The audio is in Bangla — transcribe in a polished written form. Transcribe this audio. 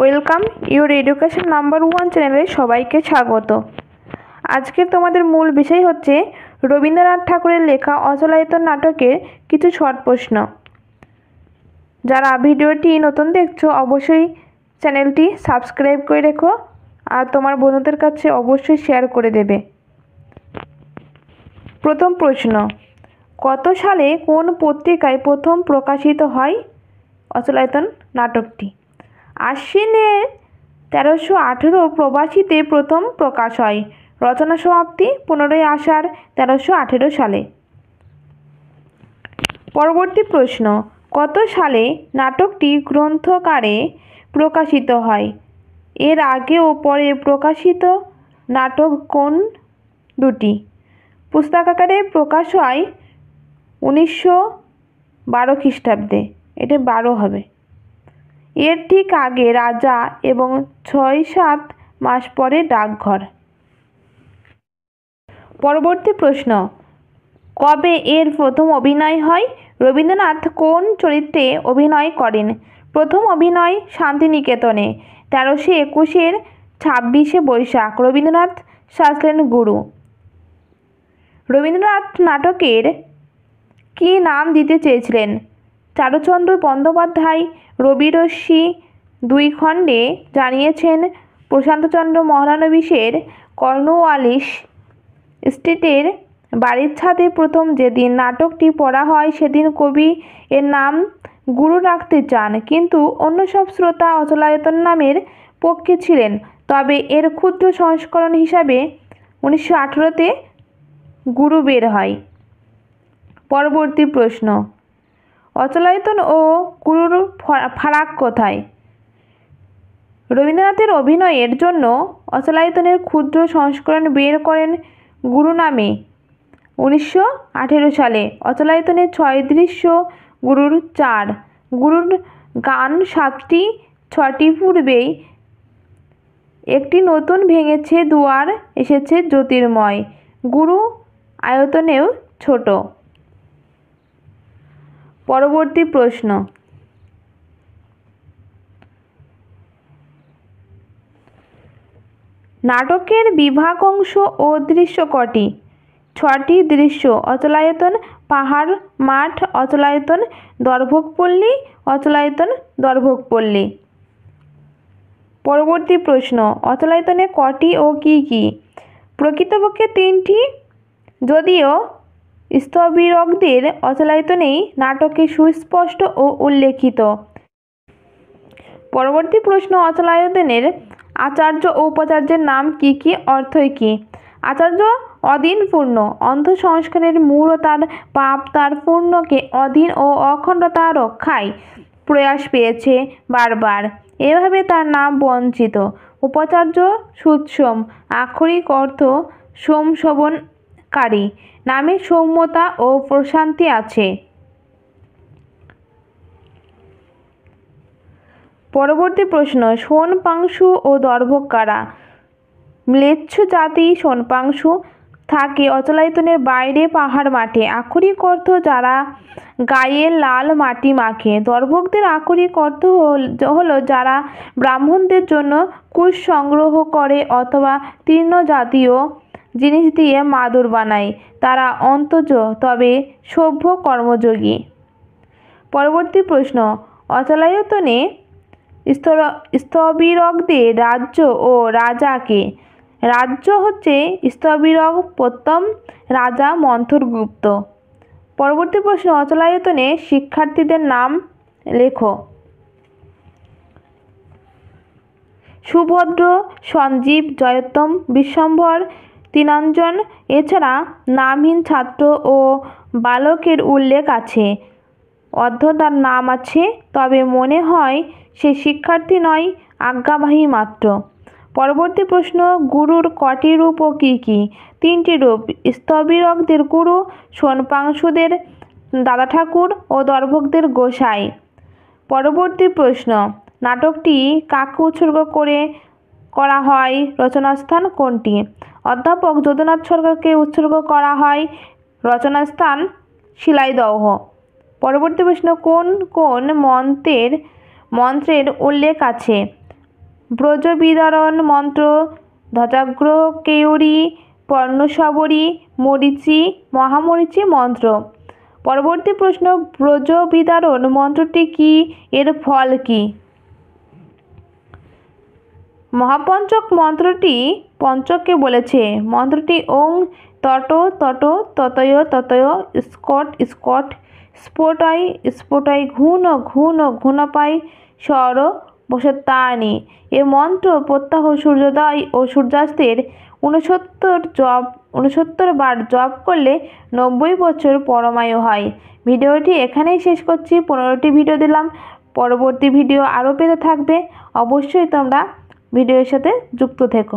ওয়েলকাম ইউর এডুকেশন নাম্বার 1 চ্যানেলে সবাইকে স্বাগত। আজকের তোমাদের মূল বিষয় হচ্ছে রবীন্দ্রনাথ ঠাকুরের লেখা অচলায়তন নাটকের কিছু শর্ট প্রশ্ন। যারা ভিডিওটি নতুন দেখছো অবশ্যই চ্যানেলটি সাবস্ক্রাইব করে রেখো আর তোমার বন্ধুদের কাছে অবশ্যই শেয়ার করে দেবে। প্রথম প্রশ্ন, কত সালে কোন পত্রিকায় প্রথম প্রকাশিত হয় অচলায়তন নাটকটি? আশ্বিনের 1318 প্রবাসীতে প্রথম প্রকাশ হয়। রচনা সমাপ্তি 15 আষাঢ় 1318 সালে। পরবর্তী প্রশ্ন, কত সালে নাটকটি গ্রন্থাকারে প্রকাশিত হয়? এর আগে ও পরে প্রকাশিত নাটক কোন দুটি? পুস্তকাকারে প্রকাশ হয় 1912 খ্রিস্টাব্দে, এটা 12 হবে। এর ঠিক আগে রাজা এবং 6-7 মাস পরে ডাকঘর। পরবর্তী প্রশ্ন, কবে এর প্রথম অভিনয় হয়? রবীন্দ্রনাথ কোন চরিত্রে অভিনয় করেন? প্রথম অভিনয় শান্তিনিকেতনে 1321-এর 26শে বৈশাখ। রবীন্দ্রনাথ সাজলেন গুরু। রবীন্দ্রনাথ নাটকের কী নাম দিতে চেয়েছিলেন? চারুচন্দ্র বন্দ্যোপাধ্যায় রবিরশ্মি 2 খণ্ডে জানিয়েছেন, প্রশান্তচন্দ্র মহলানবিশের কর্নওয়ালিস স্ট্রিটের বাড়ির ছাদে প্রথম যেদিন নাটকটি পড়া হয় সেদিন কবি এর নাম গুরু রাখতে চান, কিন্তু অন্য সব শ্রোতা অচলায়তন নামের পক্ষে ছিলেন। তবে এর ক্ষুদ্র সংস্করণ হিসাবে 1918-তে গুরু বের হয়। পরবর্তী প্রশ্ন, অচলায়তন ও গুরুর ফারাক কোথায়? রবীন্দ্রনাথের অভিনয়ের জন্য অচলায়তনের ক্ষুদ্র সংস্করণ বের করেন গুরু নামে 1918 সালে। অচলায়তনের 6 দৃশ্য, গুরুর 4। গুরুর গান 7টি, 6টি পূর্বেই। একটি নতুন ভেঙেছে দুয়ার, এসেছে জ্যোতির্ময়। গুরু আয়তনেও ছোট। পরবর্তী প্রশ্ন, নাটকের বিভাগ অংশ ও দৃশ্য কটি? 6টি দৃশ্য। অচলায়তন পাহাড় মাঠ, অচলায়তন দর্ভকপল্লী, অচলায়তন দর্ভকপল্লী। পরবর্তী প্রশ্ন, অচলায়তনে কটি ও কি কি? প্রকৃতপক্ষে 3টি, যদিও স্থবিরকদের অচলায়তনেই নাটকে সুস্পষ্ট ও উল্লেখিত। পরবর্তী প্রশ্ন, অচলায়তনের আচার্য ও উপাচার্যের নাম কি কি, অর্থই কি? আচার্য অদিন পূর্ণ, অন্ধ সংস্কারের মূল ও তার পাপ তার পূর্ণকে অধীন ও অখণ্ডতা রক্ষায় প্রয়াস পেয়েছে বারবার, এভাবে তার নাম বঞ্চিত। উপাচার্য সুৎসম, আক্ষরিক অর্থ সোমশোভনকারী, নামে সৌম্যতা ও প্রশান্তি আছে। পরবর্তী প্রশ্ন, সোনপাংশু ও দর্ভক কারা? ম্লেচ্ছ জাতি সোনপাংশু থাকে অচলায়তনের বাইরে পাহাড় মাঠে, আক্ষরিক অর্থ যারা গায়ে লাল মাটি মাখে। দর্ভকদের আক্ষরিক অর্থ হলো যারা ব্রাহ্মণদের জন্য কুশ সংগ্রহ করে অথবা তৃণ জাতীয় জিনিস দিয়ে মাদুর বানায়। তারা অন্তজ তবে সভ্য কর্মযোগী। পরবর্তী প্রশ্ন, অচলায়তনে স্থবিরকদের রাজ্য ও রাজা কে? রাজ্য হচ্ছে স্থবিরক প্রথম, রাজা মন্থরগুপ্ত। পরবর্তী প্রশ্ন, অচলায়তনে শিক্ষার্থীদের নাম লেখো। সুভদ্র, সঞ্জীব, জয়োত্তম, বিশ্বম্ভর, তৃণাঞ্জন। এছাড়া নামহীন ছাত্র ও বালকের উল্লেখ আছে। অধ্যতার নাম আছে, তবে মনে হয় সে শিক্ষার্থী নয়, আজ্ঞাবাহী মাত্র। পরবর্তী প্রশ্ন, গুরুর কটি রূপ ও কী কী? 3টি রূপ। স্থবিরকদের গুরু, সোনপাংশুদের দাদা ঠাকুর ও দর্ভকদের গোসাই। পরবর্তী প্রশ্ন, নাটকটি কাকে উৎসর্গ করা হয়? রচনাস্থান কোনটি? অধ্যাপক যদুনাথ সরকারকে উৎসর্গ করা হয়। রচনাস্থান শিলাইদহ। পরবর্তী প্রশ্ন, কোন কোন মন্ত্রের উল্লেখ আছে? ব্রজবিদরণ মন্ত্র, ধ্বজাগ্র কেয়রী, পর্ণশবরী, মরীচি, মহামরীচি মন্ত্র। পরবর্তী প্রশ্ন, ব্রজবিদারণ মন্ত্রটি কি? এর ফল কি? মহাপঞ্চক মন্ত্রটি পঞ্চককে বলেছে। মন্ত্রটি ওং তট তট ততয় ততয় স্কট স্কট স্ফোটয় স্ফোটয় ঘূন ঘূন ঘূনপায় স্বর বসতানি। এ মন্ত্র প্রত্যহ সূর্যোদয় ও সূর্যাস্তের 69 বার জপ করলে 90 বছর পরমায়ু হয়। ভিডিওটি এখানেই শেষ করছি। 15টি ভিডিও দিলাম, পরবর্তী ভিডিও আরও পেতে থাকবে। অবশ্যই তোমরা ভিডিওর সাথে যুক্ত থেকো।